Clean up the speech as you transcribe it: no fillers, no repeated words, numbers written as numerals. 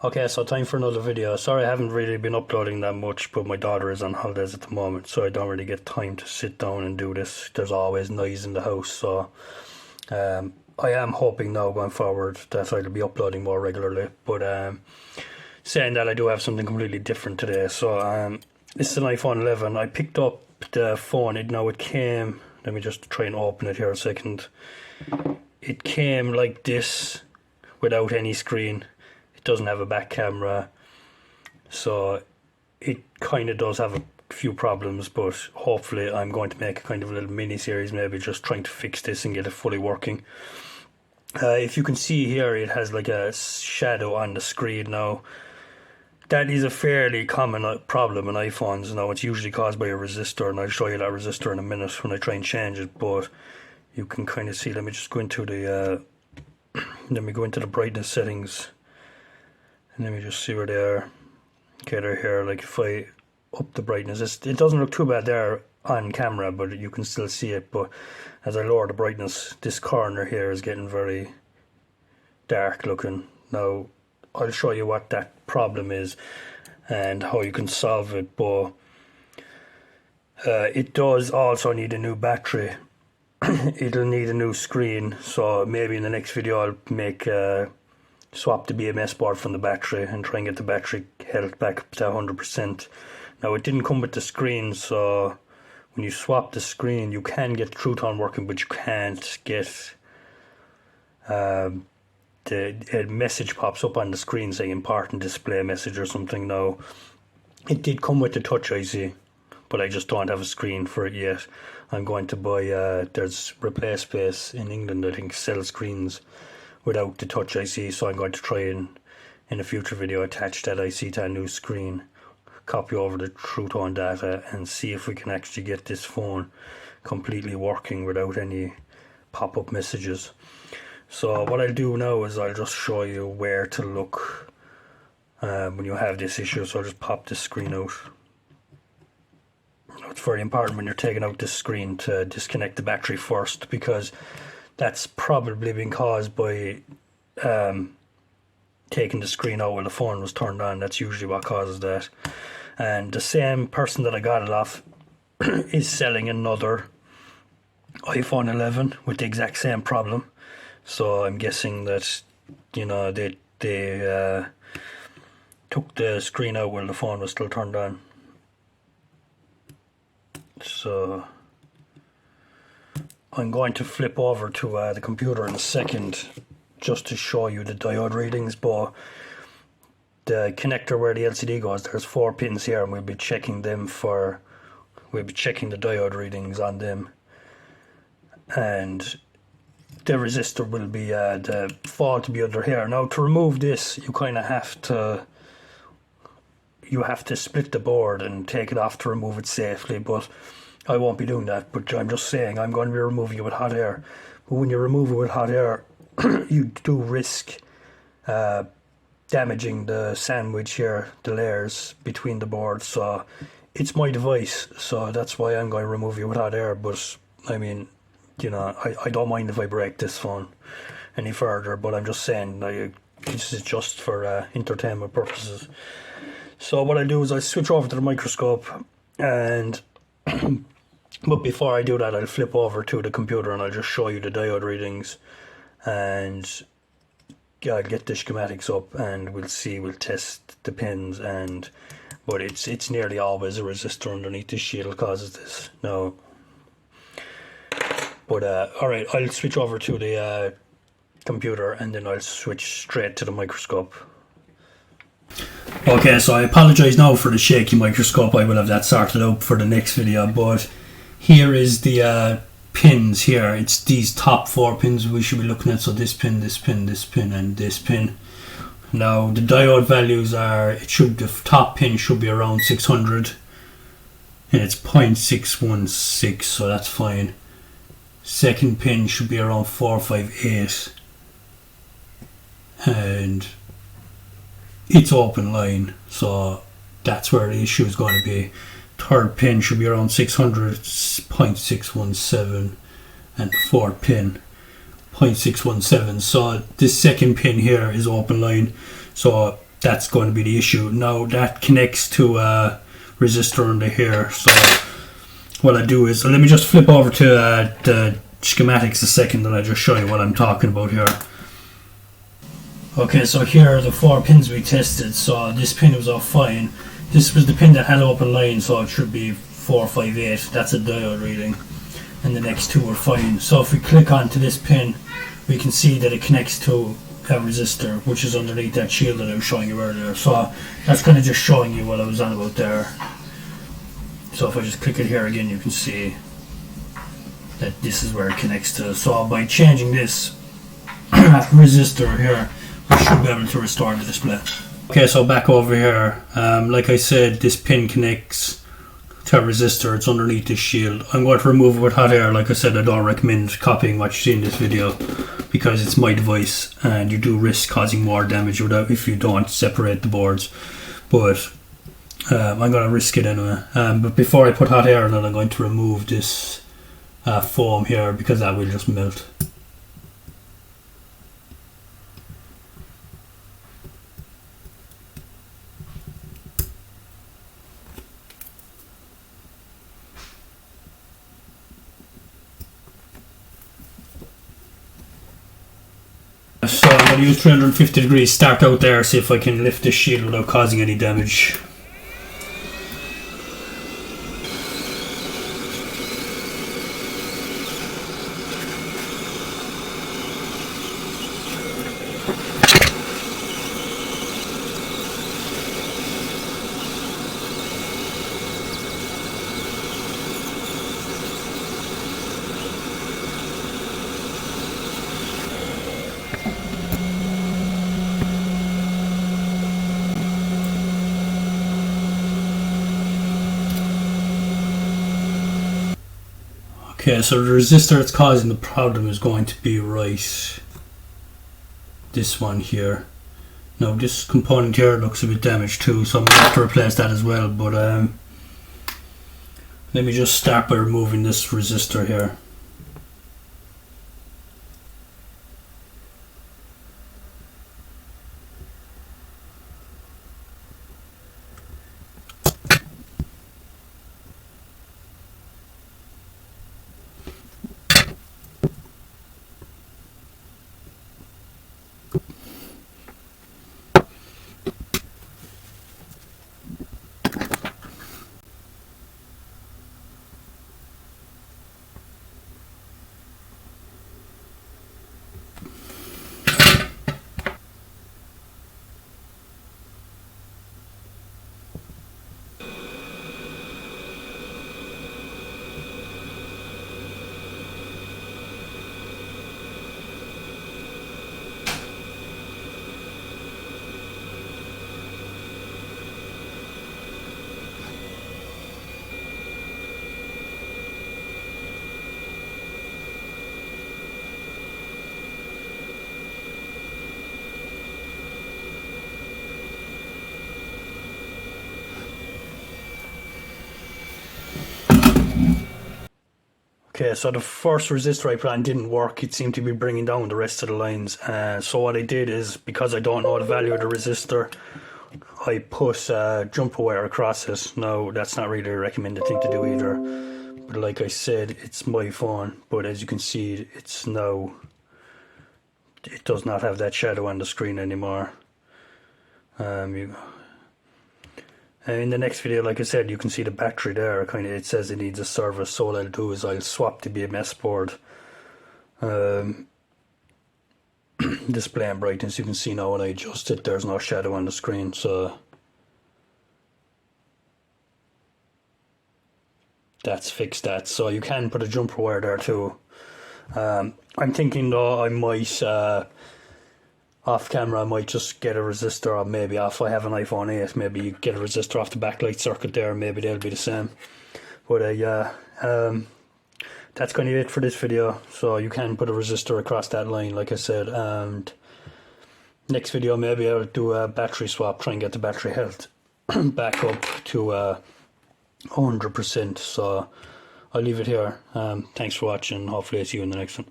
Okay, so time for another video. Sorry I haven't really been uploading that much, but my daughter is on holidays at the moment, so I don't really get time to sit down and do this. There's always noise in the house, so I am hoping now going forward that I'll be uploading more regularly. But saying that, I do have something completely different today. So this is an iPhone 11. I picked up the phone. It came. Let me just try and open it here a second. It came like this, without any screen. It doesn't have a back camera, so it kind of does have a few problems, but hopefully I'm going to make a kind of a little mini series, maybe just trying to fix this and get it fully working. If you can see here, it has like a shadow on the screen now. That is a fairly common problem in iPhones. Now, it's usually caused by a resistor, and I'll show you that resistor in a minute when I try and change it, but you can kind of see. Let me just go into the brightness settings. And let me just see where they are. Okay, they're here. Like if I up the brightness, it doesn't look too bad there on camera, but you can still see it. But as I lower the brightness, this corner here is getting very dark looking. Now, I'll show you what that problem is and how you can solve it. But it does also need a new battery. It'll need a new screen. So maybe in the next video I'll make swap the BMS board from the battery and try and get the battery health back up to 100%. Now, it didn't come with the screen, so when you swap the screen you can get True Tone working, but you can't get the message pops up on the screen saying important display message or something. Now, it did come with the Touch IC, but I just don't have a screen for it yet. I'm going to buy there's Replace Space in England, I think, sell screens without the Touch IC, so I'm going to try and in a future video attach that IC to a new screen, copy over the True Tone data, and see if we can actually get this phone completely working without any pop-up messages. So what I'll do now is I'll just show you where to look when you have this issue. So I'll just pop this screen out. It's very important when you're taking out this screen to disconnect the battery first, because that's probably been caused by taking the screen out while the phone was turned on. That's usually what causes that. And the same person that I got it off is selling another iPhone 11 with the exact same problem. So I'm guessing that, you know, they took the screen out while the phone was still turned on. So I'm going to flip over to the computer in a second just to show you the diode readings, but the connector where the LCD goes, there's 4 pins here, and we'll be checking the diode readings on them, and the resistor will be the fault to be under here. Now, to remove this, you kind of have to split the board and take it off to remove it safely, but I won't be doing that. But I'm just saying, I'm going to be removing it with hot air. But when you remove it with hot air, you do risk damaging the sandwich here, the layers between the boards. So it's my device, so that's why I'm going to remove it with hot air. But I mean, you know, I don't mind if I break this phone any further, but I'm just saying, this is just for entertainment purposes. So what I do is I switch over to the microscope, and but before I do that, I'll flip over to the computer and I'll just show you the diode readings, and I'll get the schematics up and we'll test the pins. But it's nearly always a resistor underneath this shield causes this now. But alright, I'll switch over to the computer and then I'll switch straight to the microscope. Okay, so I apologise now for the shaky microscope. I will have that sorted out for the next video, but here is the pins here. It's these top 4 pins we should be looking at. So this pin, this pin, this pin, and this pin. Now, the diode values are, the top pin should be around 600, and it's 0.616, so that's fine. Second pin should be around 458, and it's open line, so that's where the issue is going to be. Third pin should be around 600, 0.617, and the fourth pin 0.617. So this second pin here is open line, so that's going to be the issue. Now that connects to a resistor under here, so what I do is, let me just flip over to the schematics a second and I just show you what I'm talking about here. Okay, so here are the 4 pins we tested. So this pin was off fine. This was the pin that had open line, so it should be 458. That's a diode reading. And the next 2 were fine. So if we click onto this pin, we can see that it connects to a resistor, which is underneath that shield that I was showing you earlier. So that's kind of just showing you what I was on about there. So if I just click it here again, you can see that this is where it connects to. So by changing this resistor here, we should be able to restore the display. Okay, so back over here, like I said, this pin connects to a resistor. It's underneath this shield. I'm going to remove it with hot air. Like I said, I don't recommend copying what you see in this video because it's my device and you do risk causing more damage if you don't separate the boards. But I'm going to risk it anyway. But before I put hot air on it, I'm going to remove this foam here because that will just melt. So I'm going to use 350 degrees, start out there, see if I can lift this shield without causing any damage. Okay, so the resistor that's causing the problem is going to be this one here. Now this component here looks a bit damaged too, so I'm going to have to replace that as well, but let me just start by removing this resistor here. Okay, so the first resistor I put on didn't work. It seemed to be bringing down the rest of the lines. So what I did is, because I don't know the value of the resistor, I put jumper wire across it. Now, that's not really a recommended thing to do either. But like I said, it's my phone. But as you can see, it does not have that shadow on the screen anymore. In the next video, like I said, you can see the battery there. It says it needs a service. So what I'll do is I'll swap the BMS board. Display and brightness. You can see now when I adjust it, there's no shadow on the screen. So that's fixed that. So you can put a jumper wire there too. I'm thinking though I might off camera I might just get a resistor, or maybe if I have an iPhone 8, maybe you get a resistor off the backlight circuit there, and maybe they'll be the same. But yeah, that's kind of it for this video. So you can put a resistor across that line, like I said, and next video maybe I'll do a battery swap, try and get the battery health back up to 100%. So I'll leave it here. Thanks for watching. Hopefully I'll see you in the next one.